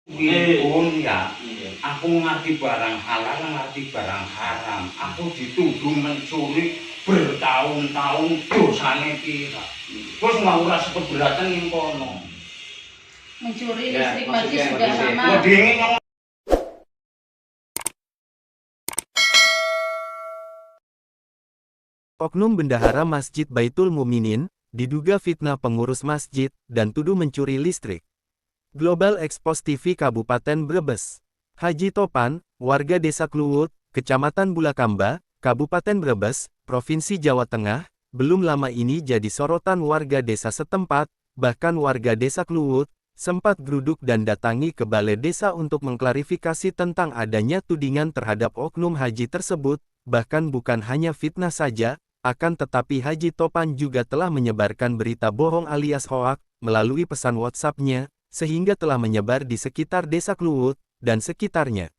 Pun ya, aku ngerti barang halal, ngerti barang haram. Aku dituduh mencuri bertahun-tahun dosane pira. Terus mau ora keberatan ning kono. Mencuri listrik mati sudah lama. Oknum bendahara Masjid Baitul Muminin diduga fitnah pengurus masjid dan tuduh mencuri listrik. Global Expos TV Kabupaten Brebes. Haji Topan, warga Desa Kluwut, Kecamatan Bulakamba, Kabupaten Brebes, Provinsi Jawa Tengah, belum lama ini jadi sorotan warga desa setempat, bahkan warga Desa Kluwut, sempat geruduk dan datangi ke balai desa untuk mengklarifikasi tentang adanya tudingan terhadap oknum haji tersebut, bahkan bukan hanya fitnah saja, akan tetapi Haji Topan juga telah menyebarkan berita bohong alias hoak, melalui pesan WhatsApp-nya, sehingga telah menyebar di sekitar Desa Kluwut, dan sekitarnya.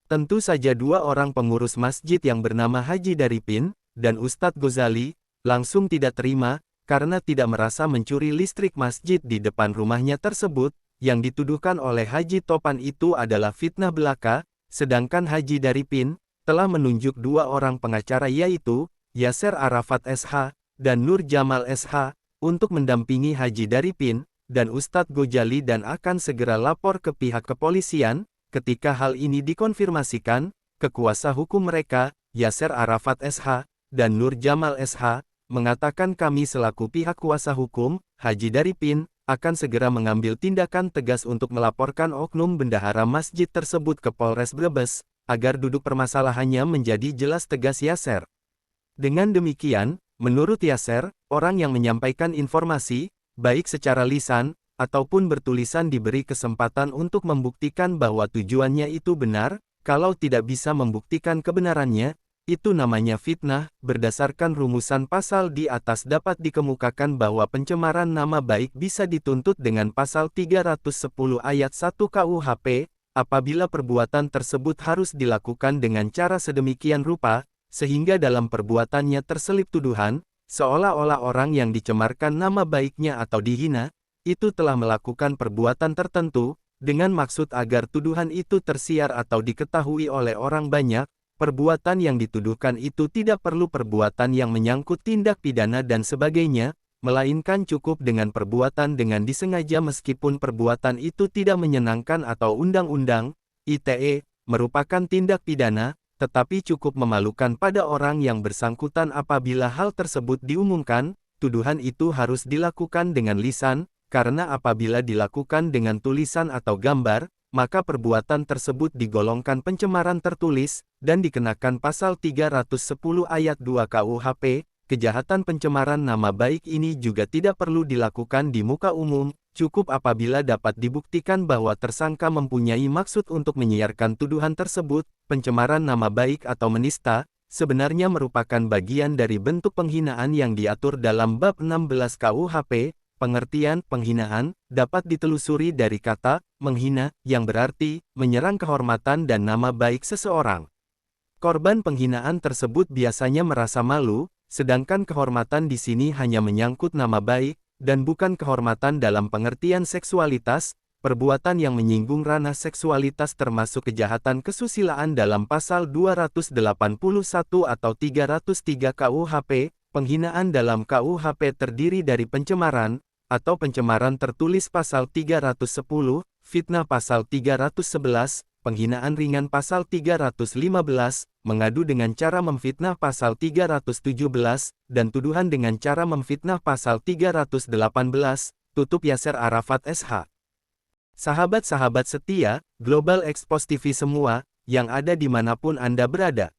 Tentu saja dua orang pengurus masjid yang bernama Haji Daripin, dan Ustadz Gozali, langsung tidak terima, karena tidak merasa mencuri listrik masjid di depan rumahnya tersebut, yang dituduhkan oleh Haji Topan itu adalah fitnah belaka, sedangkan Haji Daripin, telah menunjuk dua orang pengacara yaitu, Yasser Arafat SH, dan Nur Jamal SH, untuk mendampingi Haji Daripin, dan Ustadz Gojali dan akan segera lapor ke pihak kepolisian, ketika hal ini dikonfirmasikan, ke kuasa hukum mereka, Yasser Arafat SH, dan Nur Jamal SH, mengatakan kami selaku pihak kuasa hukum, Haji Daripin, akan segera mengambil tindakan tegas untuk melaporkan oknum bendahara masjid tersebut ke Polres Brebes, agar duduk permasalahannya menjadi jelas, tegas Yasser. Dengan demikian, menurut Yasser, orang yang menyampaikan informasi, baik secara lisan, ataupun bertulisan diberi kesempatan untuk membuktikan bahwa tujuannya itu benar, kalau tidak bisa membuktikan kebenarannya, itu namanya fitnah, berdasarkan rumusan pasal di atas dapat dikemukakan bahwa pencemaran nama baik bisa dituntut dengan pasal 310 ayat 1 KUHP, apabila perbuatan tersebut harus dilakukan dengan cara sedemikian rupa, sehingga dalam perbuatannya terselip tuduhan, seolah-olah orang yang dicemarkan nama baiknya atau dihina, itu telah melakukan perbuatan tertentu, dengan maksud agar tuduhan itu tersiar atau diketahui oleh orang banyak, perbuatan yang dituduhkan itu tidak perlu perbuatan yang menyangkut tindak pidana dan sebagainya, melainkan cukup dengan perbuatan dengan disengaja meskipun perbuatan itu tidak menyenangkan atau undang-undang, ITE, merupakan tindak pidana, tetapi cukup memalukan pada orang yang bersangkutan apabila hal tersebut diumumkan, tuduhan itu harus dilakukan dengan lisan, karena apabila dilakukan dengan tulisan atau gambar, maka perbuatan tersebut digolongkan pencemaran tertulis, dan dikenakan pasal 310 ayat 2 KUHP, kejahatan pencemaran nama baik ini juga tidak perlu dilakukan di muka umum, cukup apabila dapat dibuktikan bahwa tersangka mempunyai maksud untuk menyiarkan tuduhan tersebut. Pencemaran nama baik atau menista, sebenarnya merupakan bagian dari bentuk penghinaan yang diatur dalam bab 16 KUHP, pengertian penghinaan, dapat ditelusuri dari kata, menghina, yang berarti, menyerang kehormatan dan nama baik seseorang. Korban penghinaan tersebut biasanya merasa malu, sedangkan kehormatan di sini hanya menyangkut nama baik, dan bukan kehormatan dalam pengertian seksualitas. Perbuatan yang menyinggung ranah seksualitas termasuk kejahatan kesusilaan dalam pasal 281 atau 303 KUHP, penghinaan dalam KUHP terdiri dari pencemaran, atau pencemaran tertulis pasal 310, fitnah pasal 311, penghinaan ringan pasal 315, mengadu dengan cara memfitnah pasal 317, dan tuduhan dengan cara memfitnah pasal 318, tutup Yasser Arafat SH. Sahabat-sahabat setia, Global Expos TV semua, yang ada dimanapun Anda berada.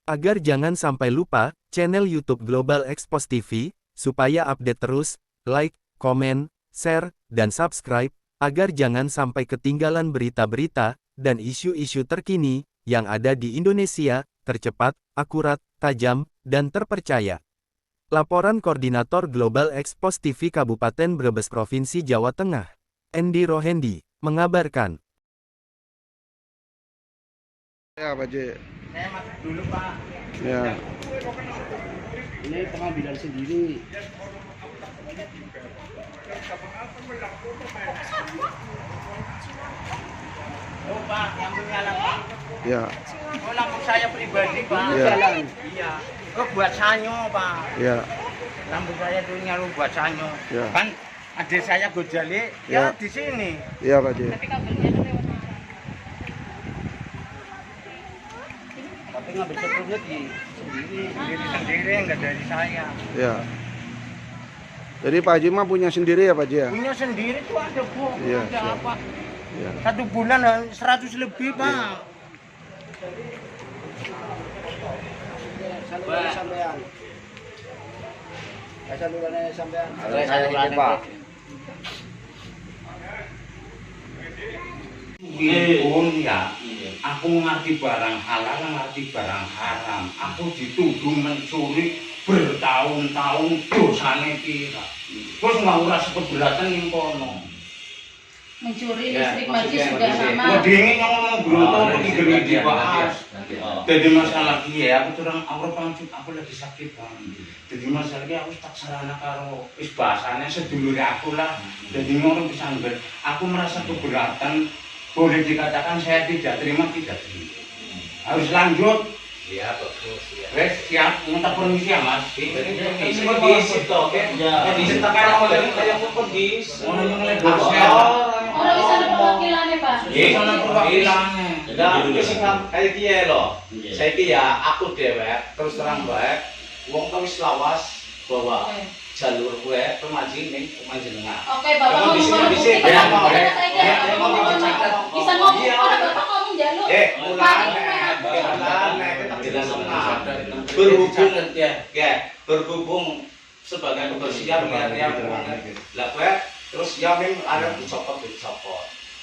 Agar jangan sampai lupa, channel YouTube Global Expos TV, supaya update terus, like, komen, share, dan subscribe, agar jangan sampai ketinggalan berita-berita, dan isu-isu terkini, yang ada di Indonesia, tercepat, akurat, tajam, dan terpercaya. Laporan Koordinator Global Expos TV Kabupaten Brebes Provinsi Jawa Tengah, Endi Rohendi, mengabarkan. Ya, Pak J. Saya masuk dulu, Pak. Ya. Ini pengambilan sendiri. Pak, yang punya lampu. Ya, Oh, lampu saya pribadi, Pak. Iya. Iya. Oh, buat sanyo, Pak. ya, Lampu saya itu nyalu buat sanyo. Iya. Kan adik saya Gojali, Iya. ya di sini. ya Pak Haji. Tapi kabelnya itu lewat mana? Tapi ngambil setrumnya di sendiri, enggak dari saya. Ya. Jadi Pak Haji mah punya sendiri ya Pak Haji ya? Punya sendiri tuh ada, Bu. Iya, Ada siap. apa? Ya. 1 bulan 100 lebih, Pak. Pun ya, aku ngerti barang halal, ngerti barang haram. Aku dituduh mencuri bertahun-tahun dosane pira. Terus ngawuras keberatan ning kono. Mencuri Ya, listrik Maji maksudnya sudah kondisi. lama. Mau dingin ngomong broto iki gede dibahas. Oh. Jadi masalah dia, aku terang aku pancut, aku lagi sakit banget. Jadi masalahnya aku tak sarana karo wis bahasane sedulure aku lah. Jadi ngono bisa ambil. Aku merasa keberatan, boleh dikatakan saya tidak terima. Harus lanjut. Iya, bagus ya. Wes siap, minta permisi ya Mas. Kondisi toh, kan? Kondisi tekan oleh kayak kondisi. Ngono nyelek Orang bisa ada perwakilannya, Pak. Iya, sono perwakilannya. Nah, itu sing kayak dia loh. Saya ya aku dewek terus terang baik. Wong kau wis lawas bahwa Oke. jalur gue pemaji ning panjenengan. Oke, Bapak ngomong Kondisi- bukti ya, kenapa mau, saya ya. saja. Ya, Bapak mau ngomong bicara. apa? Bisa ngomong, Iya. orang Bapak ngomong jalur. Mulan, Pak, ini memang. berhubung sebagai kebersihan yang lah gue terus ya memang ada dicopot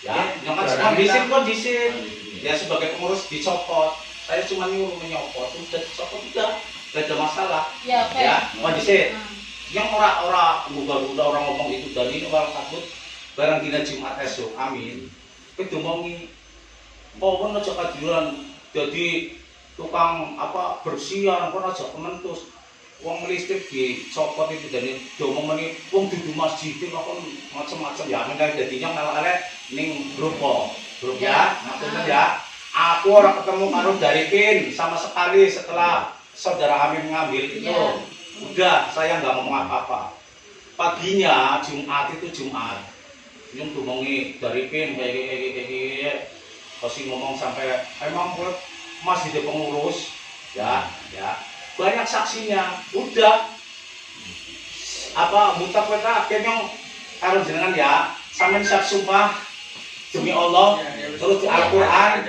ya jangan semua kondisi ya sebagai pengurus dicopot saya cuma nyuruh menyopot udah dicopot udah gak ada masalah Ya, oke. ya kondisi Hmm. yang udah orang ngomong itu dan ini orang takut barang dina Jumat esok amin itu ngomongi pokoknya aja kadiran jadi tukang apa bersihan apa aja kementus uang listrik dicopot itu dan domong ini uang dudu masjid itu macam-macam ya mengenai jadinya malah ning grup ya maksudnya ya aku orang ketemu karo dari pin sama sekali setelah saudara Amin ngambil itu Ya. udah saya nggak ngomong apa-apa paginya Jumat yang ngomongi dari pin kayak pasti ngomong sampai emang gue masih di pengurus ya banyak saksinya udah apa buta peta kenyong karo jenengan ya sampean siap sumpah demi Allah terus di Al-Qur'an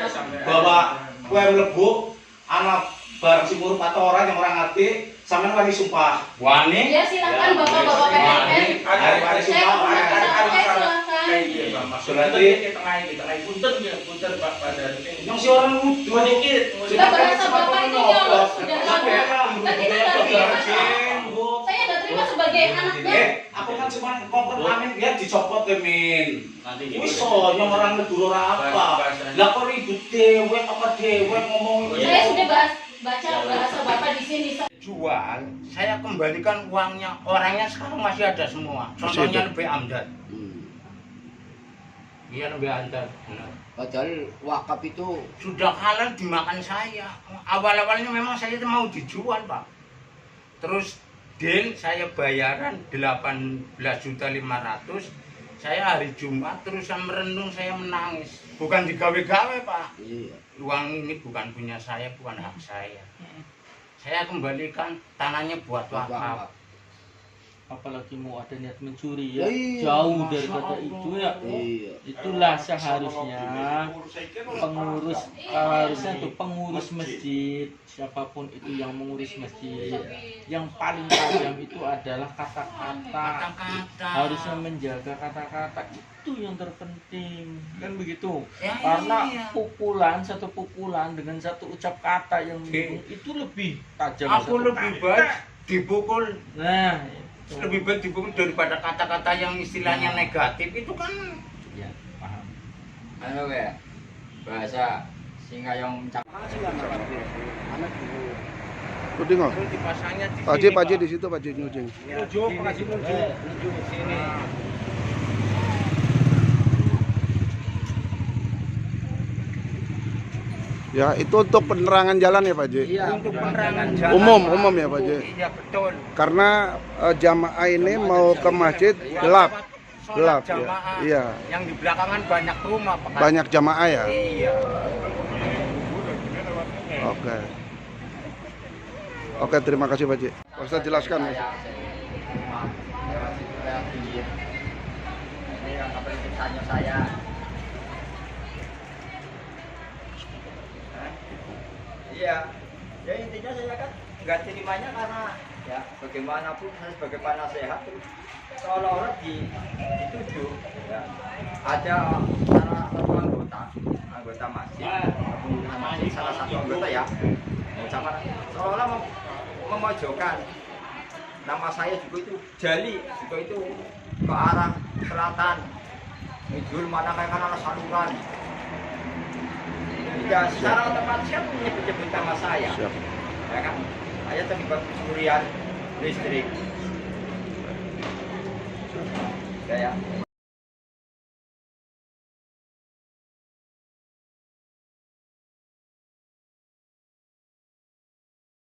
bahwa gue mlebu anak bareng si murup atau orang yang orang ngerti sampean wani sumpah Wani. Ya, silakan Bapak-bapak PNS. hari wani Saya sumpah oke, silakan. berarti yang si orang lucu dikit Sudah berasa Bapak ini nyolot sudah lama. Kan kita nggak terima. Saya nggak terima sebagai anaknya. aku kan cuma kompor Amin dia dicopot ya Min wis soalnya orang negur apa lah kok ribut dewek ngomong Saya sudah baca bahasa Bapak di sini. Jual, saya kembalikan uangnya. Orangnya sekarang masih ada semua. Contohnya lebih Amdad. Iya lebih Amdad. Benar. Padahal wakaf itu Sudah halal dimakan saya. Awal-awalnya memang saya itu mau dijual, Pak. Terus deal saya bayaran 18.500.000. Saya hari Jumat terusan merenung, saya menangis. Bukan digawe-gawe, Pak. iya. Uang ini bukan punya saya, bukan hak saya. Saya kembalikan tanahnya buat wakaf. Apalagi mau ada niat mencuri ya, Iya, jauh Masya daripada Allah. itu ya. Iya. Itulah seharusnya pengurus masjid, siapapun itu yang mengurus masjid, yang paling tajam itu adalah kata-kata. Kata-kata. Harusnya menjaga kata-kata itu yang terpenting, kan begitu. Ya, Karena iya. satu pukulan dengan satu ucap kata yang itu lebih tajam. Aku satu lebih kata. baik dipukul, Nah, itu. lebih baik dipukul daripada kata-kata yang istilahnya negatif itu kan. Ya, paham. Ano ya? Bahasa singa yang Uding oh. Terus dipasangnya di Pak Haji, sini, Pak Haji Pak. di situ Pak Haji nyujing. Nuju, pengasih nuju. Nuju sini. Ya, itu untuk penerangan jalan ya Pak Haji? Iya, untuk penerangan jalan. Umum ya Pak Haji? Iya betul. Karena jamaah ini mau ke masjid gelap. Sholat Gelap ya. jamaah. Iya. Yang di belakangan banyak rumah, Pak. Banyak jamaah ya? Iya. Oke. Oke, terima kasih Pak Haji. Pak Ustadz jelaskan Mas. Ini yang tanya saya. Iya, ya intinya saya kan nggak terimanya karena ya bagaimanapun saya sebagai penasehat seolah-olah dituduh ya ada anggota masjid, salah satu anggota ya sama seolah-olah memojokkan nama saya juga itu Jali juga itu ke arah selatan Midul mana kayak arah saluran. Ya, secara otomatis kan menyebut nama saya. Siap. Ya kan? Saya terlibat pencurian listrik. Ya, ya.